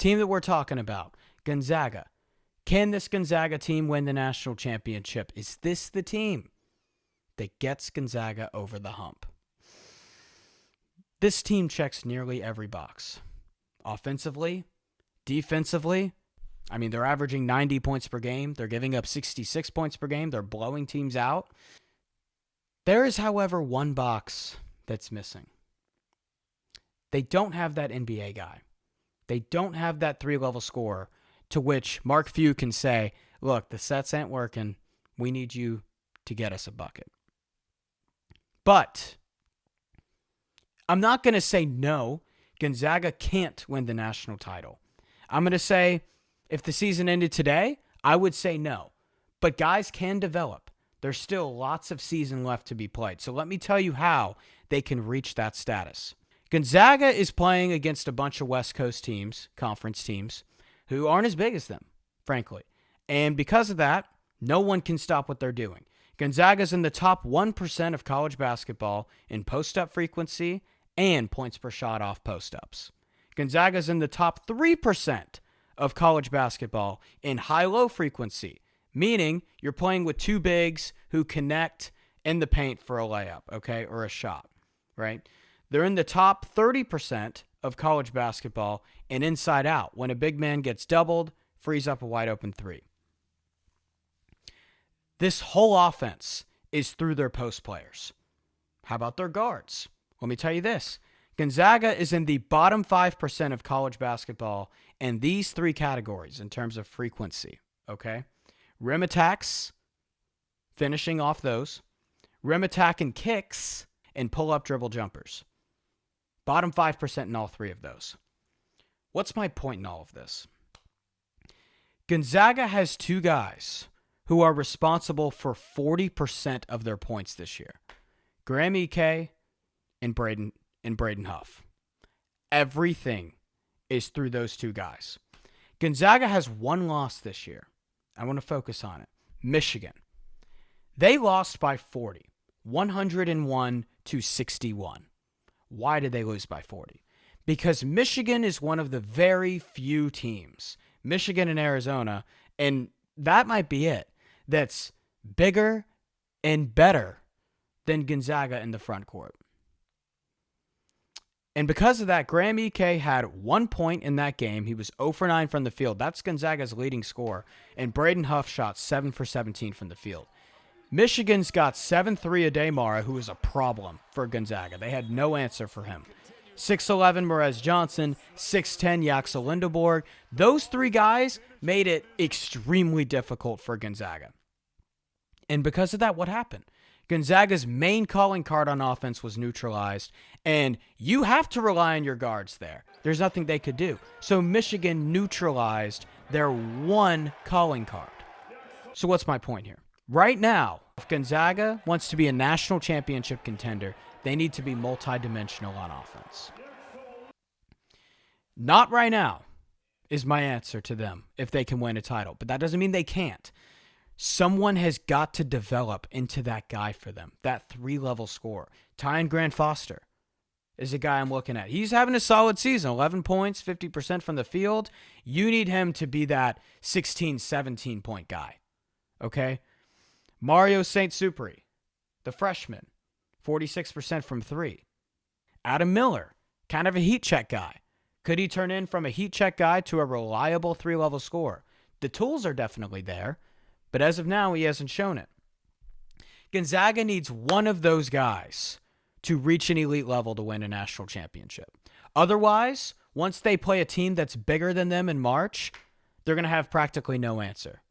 team that we're talking about, Gonzaga. Can this Gonzaga team win the national championship? Is this the team that gets Gonzaga over the hump? This team checks nearly every box. Offensively, defensively, I mean, they're averaging 90 points per game. They're giving up 66 points per game. They're blowing teams out. There is, however, one box that's missing. They don't have that NBA guy. They don't have that three-level scorer to which Mark Few can say, look, the sets ain't working. We need you to get us a bucket. But I'm not going to say no. Gonzaga can't win the national title. I'm going to say if the season ended today, I would say no. But guys can develop. There's still lots of season left to be played. So let me tell you how they can reach that status. Gonzaga is playing against a bunch of West Coast teams, conference teams, who aren't as big as them, frankly. And because of that, no one can stop what they're doing. Gonzaga's in the top 1% of college basketball in post-up frequency and points per shot off post-ups. Gonzaga's in the top 3% of college basketball in high-low frequency, meaning you're playing with two bigs who connect in the paint for a layup, okay, or a shot, right? They're in the top 30% of college basketball in inside out. When a big man gets doubled, frees up a wide open three. This whole offense is through their post players. How about their guards? Let me tell you this. Gonzaga is in the bottom 5% of college basketball in these three categories in terms of frequency, okay? Rim attacks, finishing off those. Rim attack and kicks, and pull-up dribble jumpers. Bottom 5% in all three of those. What's my point in all of this? Gonzaga has two guys who are responsible for 40% of their points this year. Graham Ike and Braden Huff. Everything is through those two guys. Gonzaga has one loss this year. I want to focus on it. Michigan. They lost by 40. 101-61. Why did they lose by 40? Because Michigan is one of the very few teams, Michigan and Arizona, and that might be it, that's bigger and better than Gonzaga in the front court. And because of that, Graham Ike had 1 point in that game. He was 0 for 9 from the field. That's Gonzaga's leading scorer. And Braden Huff shot 7 for 17 from the field. Michigan's got 7'3" Ademara, who is a problem for Gonzaga. They had no answer for him. 6'11" Morez Johnson, 6'10" Yaxel Lindeborg. Those three guys made it extremely difficult for Gonzaga. And because of that, what happened? Gonzaga's main calling card on offense was neutralized, and you have to rely on your guards there. There's nothing they could do. So Michigan neutralized their one calling card. So what's my point here? Right now, if Gonzaga wants to be a national championship contender, they need to be multidimensional on offense. Not right now is my answer to them if they can win a title, but that doesn't mean they can't. Someone has got to develop into that guy for them, that three-level scorer. Tyon Grant Foster is a guy I'm looking at. He's having a solid season, 11 points, 50% from the field. You need him to be that 16, 17-point guy, okay? Mario St. Superi, the freshman, 46% from three. Adam Miller, kind of a heat check guy. Could he turn in from a heat check guy to a reliable three-level scorer? The tools are definitely there, but as of now, he hasn't shown it. Gonzaga needs one of those guys to reach an elite level to win a national championship. Otherwise, once they play a team that's bigger than them in March, they're going to have practically no answer.